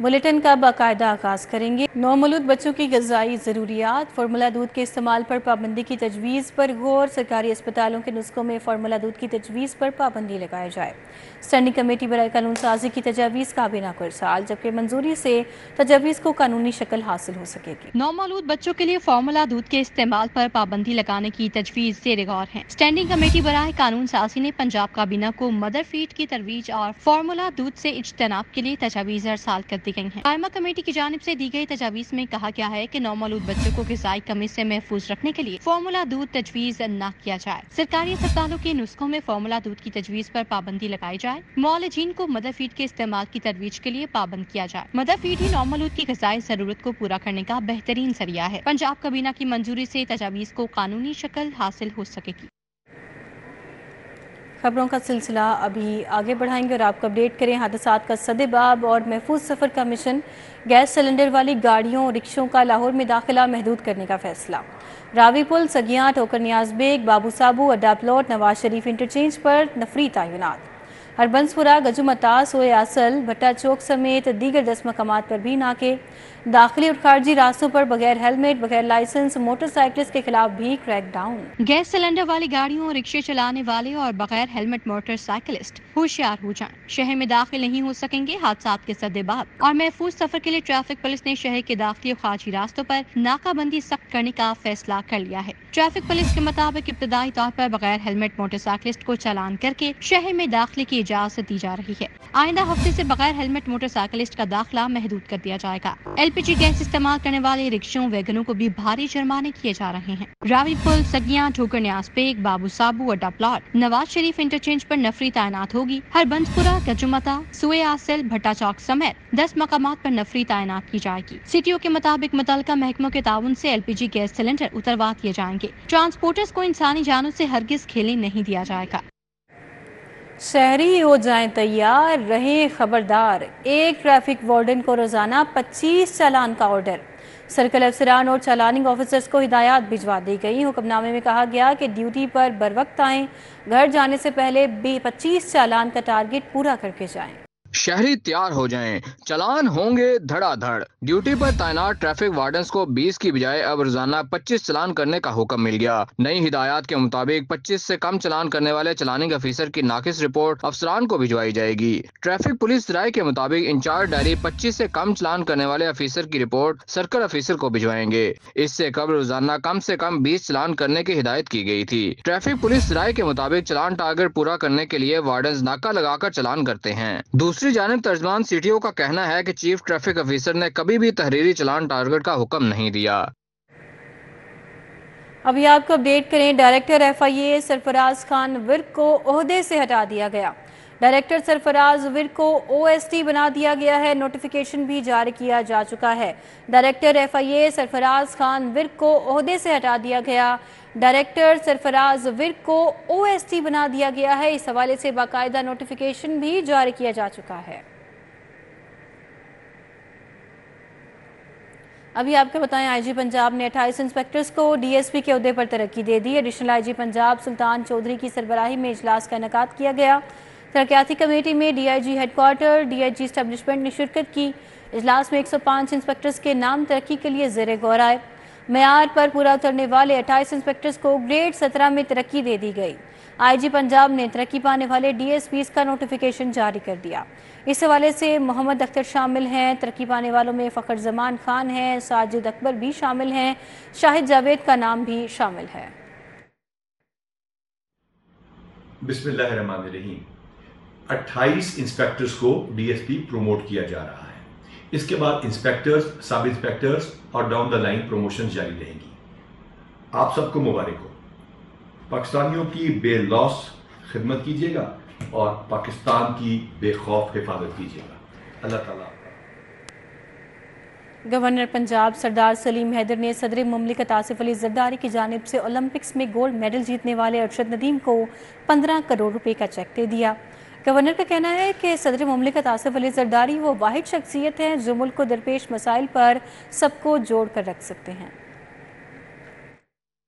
Bulletin کا باقاعدہ آغاز کریں گے۔ نومولود بچوں کی غذائی ضروریات، فارمولا دودھ کے استعمال پر پابندی کی تجویز پر غور۔ سرکاری اسپتالوں کے نسخوں میں فارمولا دودھ کی تجویز پر پابندی لگائے جائے۔ اسٹینڈنگ کمیٹی برائے قانون سازی کی تجاویز کابینہ کو ارسال، جبکہ منظوری سے تجاویز کو قانونی شکل حاصل ہو سکے گی۔ نومولود بچوں کے لیے فارمولا دودھ کے استعمال پر پابندی لگانے کی تجویز زیر غور ہے۔ اسٹینڈنگ کمیٹی برائے قانون سازی نے پنجاب کابینہ کو مدر فیڈ کی ترویج اور فارمولا دودھ سے اجتناب کے لیے تجاویز ارسال کر دی گئی ہیں۔ قائمہ کمیٹی کی جانب سے دی گئی تجاویز میں کہا گیا ہے کہ نومولود بچوں کو غذائی کمی سے محفوظ رکھنے کے لیے فارمولا دودھ تجویز نہ کیا جائے۔ سرکاری اسپتالوں کے نسخوں میں فارمولا دودھ کی تجویز پر پابندی لگائی جائے۔ معالجین کو مدر فیڈ کے استعمال کی ترویج کے لیے پابند کیا جائے۔ مدر فیڈ ہی نومولود کی غذائی ضرورت کو پورا کرنے کا بہترین ذریعہ ہے۔ پنجاب کابینہ کی منظوری سے تجاویز کو قانونی شکل حاصل ہو سکے گی۔ خبروں کا سلسلہ ابھی آگے بڑھائیں گے اور آپ کو اپڈیٹ کریں۔ حادثات کا سدباب اور محفوظ سفر کا مشن، گیس سلنڈر والی گاڑیوں اور رکشوں کا لاہور میں داخلہ محدود کرنے کا فیصلہ۔ راوی پل، سگیاں، ٹوکر نیاز بیگ، بابو صابو، اڈا پلاٹ، نواز شریف انٹرچینج پر نفری تعینات۔ ہربنسپورہ، گجو متا، سوئے اصل، بھٹا چوک سمیت دیگر 10 مقامات پر بھی ناکے۔ داخلی اور خارجی راستوں پر بغیر ہیلمٹ، بغیر لائسنس موٹر سائیکلسٹ کے خلاف بھی کریک ڈاؤن۔ گیس سلنڈر والی گاڑیوں اور رکشے چلانے والے اور بغیر ہیلمٹ موٹر سائیکلسٹ ہوشیار ہو جائیں، شہر میں داخل نہیں ہو سکیں گے۔ حادثات کے سدباب اور محفوظ سفر کے لیے ٹریفک پولیس نے شہر کے داخلی اور خارجی راستوں پر ناکہ بندی سخت کرنے کا فیصلہ کر لیا ہے۔ ٹریفک پولیس کے مطابق ابتدائی طور پر بغیر ہیلمٹ موٹر سائیکلسٹ کو چالان کر کے شہر میں داخلے کی اجازت دی جا رہی ہے۔ آئندہ ہفتے سے بغیر ہیلمٹ موٹر سائیکلسٹ کا داخلہ محدود کر دیا جائے گا۔ LPG گیس استعمال کرنے والے رکشوں، ویگنوں کو بھی بھاری جرمانے کیے جا رہے ہیں۔ راوی پل، سگیاں، ٹھوکر نیاز بیگ، بابو صابو، اڈا پلاٹ، نواز شریف انٹرچینج پر نفری تعینات ہوگی۔ ہربنسپورہ، گجمتا، سوئے اصل، بھٹا چوک سمیت 10 مقامات پر نفری تعینات کی جائے گی۔ سٹیوں کے مطابق متعلقہ محکموں کے تعاون سے LPG گیس سلنڈر اتروا دیے جائیں گے۔ ٹرانسپورٹرز کو انسانی جانوں سے ہرگز کھیلنے نہیں دیا جائے گا۔ شہری ہو جائیں تیار، رہیں خبردار۔ ایک ٹریفک وارڈن کو روزانہ 25 چالان کا آرڈر۔ سرکل افسران اور چالاننگ آفیسرز کو ہدایات بھجوا دی گئی۔ حکم نامے میں کہا گیا کہ ڈیوٹی پر بروقت آئیں، گھر جانے سے پہلے 25 چالان کا ٹارگٹ پورا کر کے جائیں۔ شہری تیار ہو جائیں، چلان ہوں گے دھڑا دھڑ۔ ڈیوٹی پر تعینات ٹریفک وارڈنز کو 20 کی بجائے اب روزانہ 25 چلان کرنے کا حکم مل گیا۔ نئی ہدایات کے مطابق 25 سے کم چلان کرنے والے چلاننگ افیسر کی ناقص رپورٹ افسران کو بھجوائی جائے گی۔ ٹریفک پولیس رائے کے مطابق انچارج ڈائری 25 سے کم چلان کرنے والے افیسر کی رپورٹ سرکل افیسر کو بھجوائیں گے۔ اس سے قبل روزانہ کم سے کم 20 چلان کرنے کی ہدایت کی گئی تھی۔ ٹریفک پولیس رائے کے مطابق چلان ٹارگٹ پورا کرنے کے لیے وارڈنز ناکہ لگا کر چلان کرتے ہیں۔ دوسری جانب ترجمان سٹیوں کا کہنا ہے کہ چیف ٹریفک افیسر نے کبھی بھی تحریری چلان ٹارگٹ کا حکم نہیں دیا۔ ابھی آپ کو اپڈیٹ کریں، ڈائریکٹر FIA سرفراز خان ورک کو عہدے سے ہٹا دیا گیا۔ ڈائریکٹر سرفراز ورک کو OST بنا دیا گیا ہے۔ نوٹیفیکیشن بھی جاری کیا جا چکا ہے۔ ڈائریکٹر FIA سرفراز خان ورک کو عہدے سے ہٹا دیا گیا۔ ڈائریکٹر سرفراز ورک کو OST بنا دیا گیا ہے۔ اس حوالے سے باقاعدہ نوٹیفیکیشن بھی جاری کیا جا چکا ہے۔ ابھی آپ کو بتائیں، IG پنجاب نے 28 انسپیکٹرز کو DSP کے عہدے پر ترقی دے دی۔ ایڈیشنل IG پنجاب سلطان چودھری کی سربراہی میں اجلاس کا انعقاد کیا گیا۔ ترقیاتی کمیٹی میں DIG head quarter, DIG establishment نے شرکت کی۔ اجلاس میں 105 انسپیکٹرز کے نام ترقی کے لیے زیر غور آئے۔ معیار پر پورا اترنے والے 28 انسپیکٹرز کو گریڈ 17 میں ترقی دے دی گئی۔ IG پنجاب نے ترقی پانے والے DSPs کا نوٹیفیکیشن جاری کر دیا۔ اس حوالے سے محمد اختر شامل ہیں۔ ترقی پانے والوں میں فخر زمان خان ہیں، ساجد اکبر بھی شامل ہیں، شاہد جاوید کا نام بھی شامل ہے۔ بسم اللہ الرحمن الرحیم۔ 28 انسپیکٹرز کو DSP پروموٹ کیا جا رہا ہے۔ اس کے بعد انسپیکٹرز، سب انسپیکٹرز اور ڈاؤن دا لائن پروموشن جاری رہیں گی۔ آپ سب کو مبارک ہو۔ پاکستانیوں کی بے لوث خدمت کیجیے گا اور پاکستان کی بے خوف حفاظت کیجیے گا۔ اللہ تعالیٰ۔ گورنر پنجاب سردار سلیم حیدر نے صدر مملکت آصف علی زرداری کی جانب سے اولمپکس میں گولڈ میڈل جیتنے والے ارشد ندیم کو 15 کروڑ روپے کا چیک دے دیا۔ گورنر کا کہنا ہے کہ صدر مملکت آصف علی زرداری وہ واحد شخصیت ہیں جو ملک کو درپیش مسائل پر سب کو جوڑ کر رکھ سکتے ہیں۔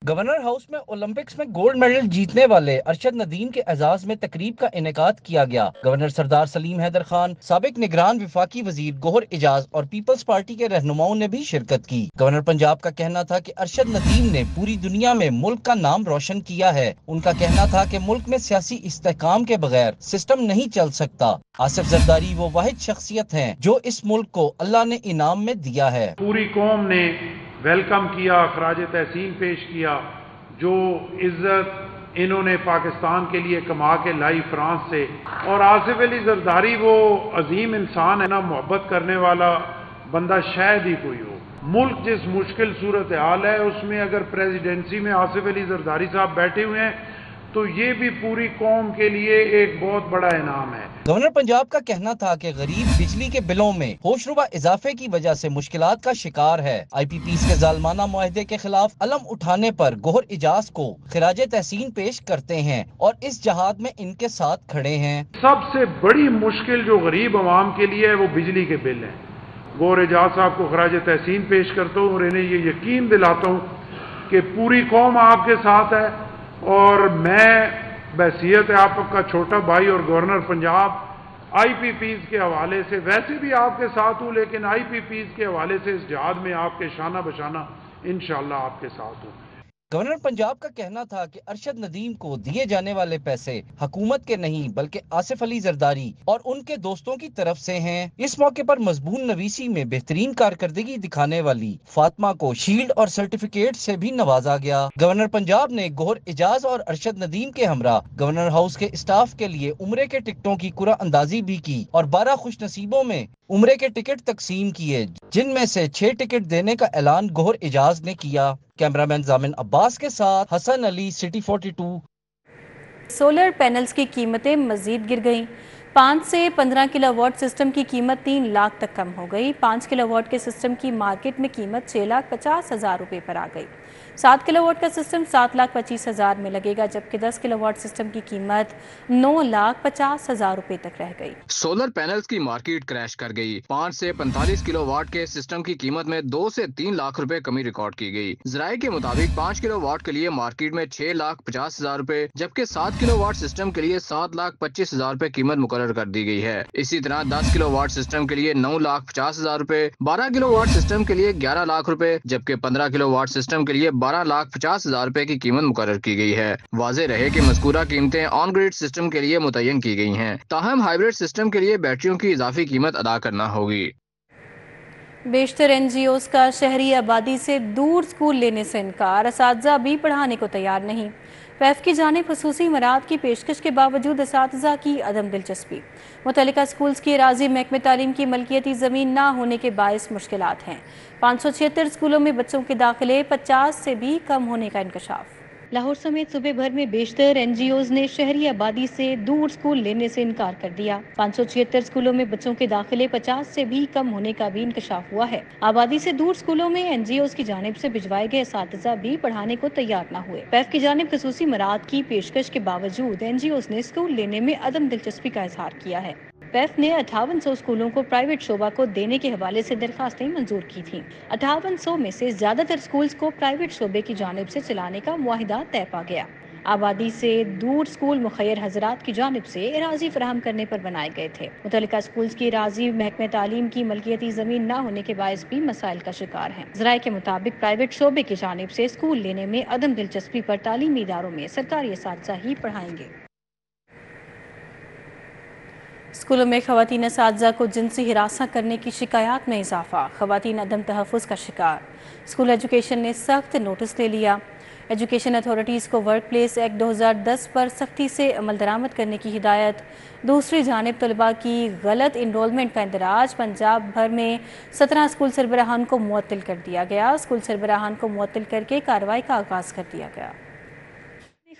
گورنر ہاؤس میں اولمپکس میں گولڈ میڈل جیتنے والے ارشد ندیم کے اعزاز میں تقریب کا انعقاد کیا گیا۔ گورنر سردار سلیم حیدر خان، سابق نگران وفاقی وزیر گوہر اعجاز اور پیپلز پارٹی کے رہنماؤں نے بھی شرکت کی۔ گورنر پنجاب کا کہنا تھا کہ ارشد ندیم نے پوری دنیا میں ملک کا نام روشن کیا ہے۔ ان کا کہنا تھا کہ ملک میں سیاسی استحکام کے بغیر سسٹم نہیں چل سکتا۔ آصف زرداری وہ واحد شخصیت ہیں جو اس ملک کو اللہ نے انعام میں دیا ہے۔ پوری قوم نے ویلکم کیا، خراج تحسین پیش کیا۔ جو عزت انہوں نے پاکستان کے لیے کما کے لائی فرانس سے، اور آصف علی زرداری وہ عظیم انسان ہے نا، محبت کرنے والا بندہ شاید ہی کوئی ہو۔ ملک جس مشکل صورتحال ہے اس میں اگر پریزیڈنسی میں آصف علی زرداری صاحب بیٹھے ہوئے ہیں تو یہ بھی پوری قوم کے لیے ایک بہت بڑا انعام ہے۔ گورنر پنجاب کا کہنا تھا کہ غریب بجلی کے بلوں میں ہوشربا اضافے کی وجہ سے مشکلات کا شکار ہے۔ آئی پی پیز کے ظالمانہ معاہدے کے خلاف علم اٹھانے پر گوہر اعجاز کو خراج تحسین پیش کرتے ہیں اور اس جہاد میں ان کے ساتھ کھڑے ہیں۔ سب سے بڑی مشکل جو غریب عوام کے لیے ہے وہ بجلی کے بل ہیں۔ گوہر اعجاز صاحب کو خراج تحسین پیش کرتا ہوں اور انہیں یہ یقین دلاتا ہوں کہ پوری قوم آپ کے ساتھ ہے، اور میں بحیثیت آپ کا چھوٹا بھائی اور گورنر پنجاب آئی پی پیز کے حوالے سے ویسے بھی آپ کے ساتھ ہوں، لیکن آئی پی پیز کے حوالے سے اس جہاد میں آپ کے شانہ بشانہ انشاءاللہ آپ کے ساتھ ہوں۔ گورنر پنجاب کا کہنا تھا کہ ارشد ندیم کو دیے جانے والے پیسے حکومت کے نہیں بلکہ آصف علی زرداری اور ان کے دوستوں کی طرف سے ہیں۔ اس موقع پر مضمون نویسی میں بہترین کارکردگی دکھانے والی فاطمہ کو شیلڈ اور سرٹیفکیٹ سے بھی نوازا گیا۔ گورنر پنجاب نے گوہر اعجاز اور ارشد ندیم کے ہمراہ گورنر ہاؤس کے اسٹاف کے لیے عمرے کے ٹکٹوں کی قرعہ اندازی بھی کی اور 12 خوش نصیبوں میں عمرے کے ٹکٹ تقسیم کیے، جن میں سے 6 ٹکٹ دینے کا اعلان گوہر اعجاز نے کیا۔ کیمرامین زامن عباس کے ساتھ Hasan Ali, city 42۔ Solar panels کی قیمتیں مزید گر گئیں۔ 5 سے 15 کلو واٹ سسٹم کی قیمت 3 لاکھ تک کم ہو گئی۔ 5 کلو واٹ کے سسٹم کی مارکیٹ میں قیمت 6,50,000 روپے پر آ گئی۔ 7 کلو واٹ کا سسٹم 7,25,000 میں لگے گا، جبکہ 10 کلو واٹ سسٹم کی قیمت 9,50,000 روپے تک رہ گئی۔ سولر پینلز کی مارکیٹ کریش کر گئی۔ 5 سے 45 کلو واٹ کے سسٹم کی قیمت میں 2 سے 3 لاکھ روپے کمی ریکارڈ کی گئی۔ ذرائع کے مطابق 5 کلو واٹ کے لیے مارکیٹ میں 6,50,000 روپے، جبکہ 7 کلو واٹ سسٹم کے لیے 7,25,000 روپے قیمت مقرر کر دی گئی ہے۔ اسی طرح 10 کلو واٹ سسٹم کے لیے 9,50,000 روپے، 12 کلو واٹ سسٹم کے لیے 11 لاکھ روپے، جبکہ 15 کلو واٹ سسٹم کے لیے 12,50,000 روپے کی قیمت مقرر کی گئی ہے۔ واضح رہے کہ مذکورہ قیمتیں آن گریڈ سسٹم کے لیے متعین کی گئی ہیں، تاہم ہائیبرڈ سسٹم کے لیے بیٹریوں کی اضافی قیمت ادا کرنا ہوگی۔ بیشتر این جی اوز کا شہری آبادی سے دور سکول لینے سے انکار، اساتذہ بھی پڑھانے کو تیار نہیں۔ پیف کی جانب خصوصی امارات کی پیشکش کے باوجود اساتذہ کی عدم دلچسپی۔ متعلقہ سکولز کی اراضی محکمہ تعلیم کی ملکیتی زمین نہ ہونے کے باعث مشکلات ہیں۔ 576 سکولوں میں بچوں کے داخلے 50 سے بھی کم ہونے کا انکشاف۔ لاہور سمیت صوبے بھر میں بیشتر این جی اوز نے شہری آبادی سے دور سکول لینے سے انکار کر دیا۔ 576 سکولوں میں بچوں کے داخلے 50 سے بھی کم ہونے کا بھی انکشاف ہوا ہے۔ آبادی سے دور سکولوں میں این جی اوز کی جانب سے بھجوائے گئے اساتذہ بھی پڑھانے کو تیار نہ ہوئے۔ پیف کی جانب خصوصی مراعات کی پیشکش کے باوجود این جی اوز نے سکول لینے میں عدم دلچسپی کا اظہار کیا ہے۔ پیف نے 5800 سکولوں کو پرائیویٹ شعبہ کو دینے کے حوالے سے درخواستیں منظور کی تھیں۔ 5800 میں سے زیادہ تر سکولز کو پرائیویٹ شعبے کی جانب سے چلانے کا معاہدہ طے پا گیا۔ آبادی سے دور سکول مخیر حضرات کی جانب سے اراضی فراہم کرنے پر بنائے گئے تھے۔ متعلقہ سکولز کی اراضی محکمہ تعلیم کی ملکیتی زمین نہ ہونے کے باعث بھی مسائل کا شکار ہیں۔ ذرائع کے مطابق پرائیویٹ شعبے کی جانب سے سکول لینے میں عدم دلچسپی پر تعلیمی اداروں میں سرکاری اساتذہ ہی پڑھائیں گے۔ اسکولوں میں خواتین اساتذہ کو جنسی ہراساں کرنے کی شکایات میں اضافہ، خواتین عدم تحفظ کا شکار۔ اسکول ایجوکیشن نے سخت نوٹس لے لیا۔ ایجوکیشن اتھارٹیز کو ورک پلیس ایکٹ 2010 پر سختی سے عمل درآمد کرنے کی ہدایت۔ دوسری جانب طلباء کی غلط انرولمنٹ کا اندراج، پنجاب بھر میں 17 اسکول سربراہان کو معطل کر دیا گیا۔ اسکول سربراہان کو معطل کر کے کارروائی کا آغاز کر دیا گیا۔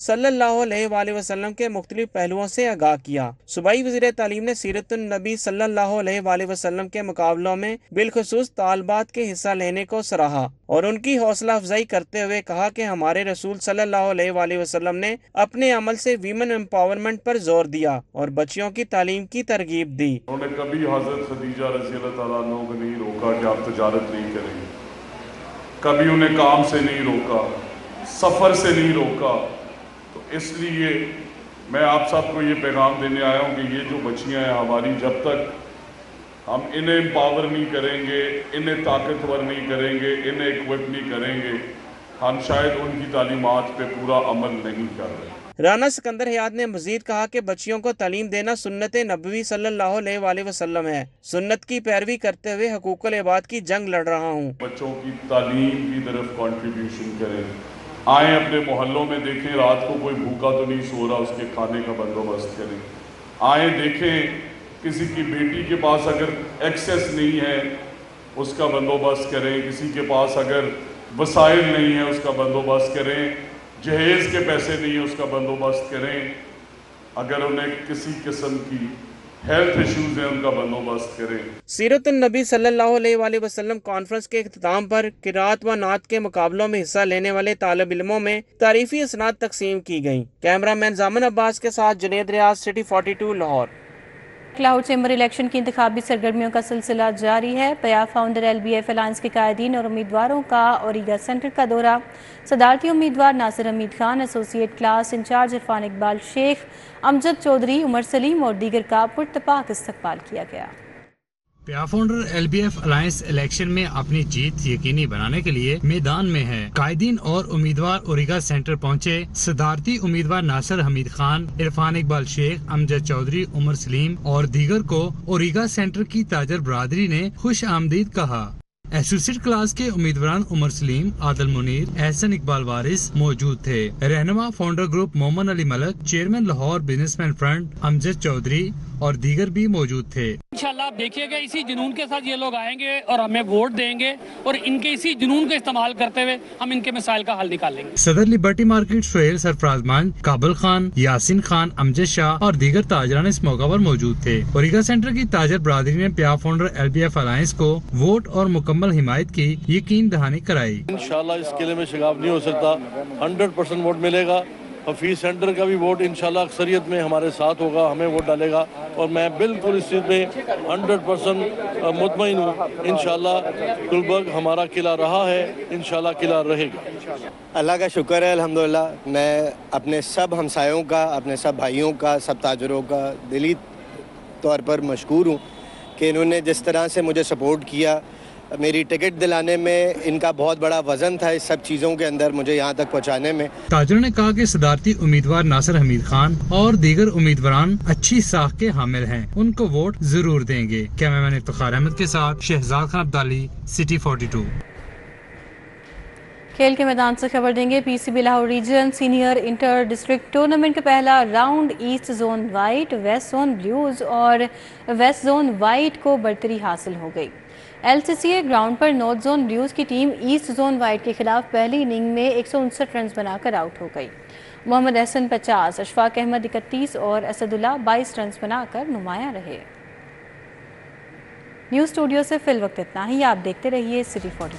صلی اللہ علیہ وآلہ وسلم کے مختلف پہلوؤں سے آگاہ کیا۔ صوبائی وزیر تعلیم نے سیرت النبی صلی اللہ علیہ وآلہ وسلم کے مقابلوں میں بالخصوص طالبات کے حصہ لینے کو سراہا اور ان کی حوصلہ افزائی کرتے ہوئے کہا کہ ہمارے رسول صلی اللہ علیہ وآلہ وسلم نے اپنے عمل سے ویمن امپاورمنٹ پر زور دیا اور بچیوں کی تعلیم کی ترغیب دی۔ انہوں نے کبھی حضرت خدیجہ رضی اللہ تعالیٰ عنہ کو نہیں روکا کہ آپ تجارت نہیں کریں گے، کبھی انہیں کام سے نہیں روکا، سفر سے نہیں روکا۔ تو اس لیے میں آپ سب کو یہ پیغام دینے آیا ہوں کہ یہ جو بچیاں ہیں ہماری، جب تک ہم انہیں امپاور نہیں کریں گے، انہیں طاقتور نہیں کریں گے، انہیں ایکوپ نہیں کریں گے، ہم شاید ان کی تعلیمات پہ پورا عمل نہیں کر رہے۔ رانا سکندر حیات نے مزید کہا کہ بچیوں کو تعلیم دینا سنت نبوی صلی اللہ علیہ وآلہ وسلم ہے۔ سنت کی پیروی کرتے ہوئے حقوق العباد کی جنگ لڑ رہا ہوں۔ بچوں کی تعلیم کی طرف کنٹریبیوشن کریں، آئیں اپنے محلوں میں دیکھیں رات کو کوئی بھوکا تو نہیں سو رہا، اس کے کھانے کا بندوبست کریں۔ آئیں دیکھیں کسی کی بیٹی کے پاس اگر ایکسیس نہیں ہے اس کا بندوبست کریں، کسی کے پاس اگر وسائل نہیں ہے اس کا بندوبست کریں، جہیز کے پیسے نہیں ہیں اس کا بندوبست کریں، اگر انہیں کسی قسم کی ہیلتھ ایشوز ہیں ان کا بندوبست کریں۔ سیرت النبی صلی اللہ علیہ وآلہ وسلم کانفرنس کے اختتام پر قرات و نعت کے مقابلوں میں حصہ لینے والے طالب علموں میں تعریفی اسناد تقسیم کی گئیں۔ کیمرہ مین زامن عباس کے ساتھ Junaid Riaz, city 42 Lahore. Cloud chamber election کی انتخابی سرگرمیوں کا سلسلہ جاری ہے۔ پیا فاؤنڈر LBF الائنس کے قائدین اور امیدواروں کا اوریگا سینٹر کا دورہ۔ صدارتی امیدوار ناصر Hamid Khan, associate class incharge Irfan Iqbal Sheikh, Amjad Chaudhry, عمر سلیم اور دیگر کا پرتپاک استقبال کیا گیا۔ پیا فاؤنڈر LBF الائنس الیکشن میں اپنی جیت یقینی بنانے کے لیے میدان میں ہے۔ قائدین اور امیدوار اوریگا سینٹر پہنچے۔ صدارتی امیدوار ناصر حمید خان، عرفان اقبال شیخ، امجد چودھری، عمر سلیم اور دیگر کو اوریگا سینٹر کی تاجر برادری نے خوش آمدید کہا۔ ایسوسیٹ کلاس کے امیدواران عمر سلیم، عادل منیر، احسن اقبال وارث موجود تھے۔ رہنما founder group Momin Ali Malik, chairman Lahore businessman front Amjad Chaudhry اور دیگر بھی موجود تھے۔ انشاءاللہ آپ دیکھیے گا اسی جنون کے ساتھ یہ لوگ آئیں گے اور ہمیں ووٹ دیں گے اور ان کے اسی جنون کا استعمال کرتے ہوئے ہم ان کے مسائل کا حل نکالیں گے۔ صدر لبرٹی مارکیٹ سہیل سرفراز منچ، کابل خان، یاسین خان، امجد شاہ اور دیگر تاجران اس موقع پر موجود تھے۔ اوریگا سینٹر کی تاجر برادری نے پیا فاؤنڈر LBF الائنس کو ووٹ اور مکمل حمایت کی یقین دہانی کرائی۔ انشاءاللہ اس قلعے میں شگاف نہیں ہو سکتا، 100% ووٹ ملے گا۔ حفیظ سینٹر کا بھی ووٹ انشاءاللہ اکثریت میں ہمارے ساتھ ہوگا، ہمیں ووٹ ڈالے گا اور میں بالکل اس چیز میں 100% مطمئن ہوں۔ انشاءاللہ گلبرگ ہمارا قلعہ رہا ہے، انشاءاللہ قلعہ رہے گا۔ اللہ کا شکر ہے، الحمدللہ۔ میں اپنے سب ہمسایوں کا، اپنے سب بھائیوں کا، سب تاجروں کا دلی طور پر مشکور ہوں کہ انہوں نے جس طرح سے مجھے سپورٹ کیا۔ میری ٹکٹ دلانے میں ان کا بہت بڑا وزن تھا، اس سب چیزوں کے اندر مجھے یہاں تک پہنچانے میں۔ تاجروں نے کہا کہ صدارتی امیدوار ناصر حمید خان اور دیگر امیدواران اچھی ساکھ کے حامل ہیں، ان کو ووٹ ضرور دیں گے۔ کیمرہ مین افتخار احمد کے ساتھ شہزاد خان عبدالی، سٹی 42۔ کھیل کے میدان سے خبر دیں گے۔ PCB Lahore region senior inter district tournament کا پہلا round east zone white, west zone blues اور ویسٹ زون وائٹ کو برتری حاصل ہو گئی۔ LCCA گراؤنڈ پر نارتھ زون بلیوز کی ٹیم ایسٹ زون وائٹ کے خلاف پہلی اننگ میں 159 رنز بنا کر آؤٹ ہو گئی۔ محمد احسن 50، اشفاق احمد 31 اور اسد اللہ 22 رنز بنا کر نمایاں رہے۔ نیوز اسٹوڈیو سے فی الوقت اتنا ہی، آپ دیکھتے رہیے سٹی 42۔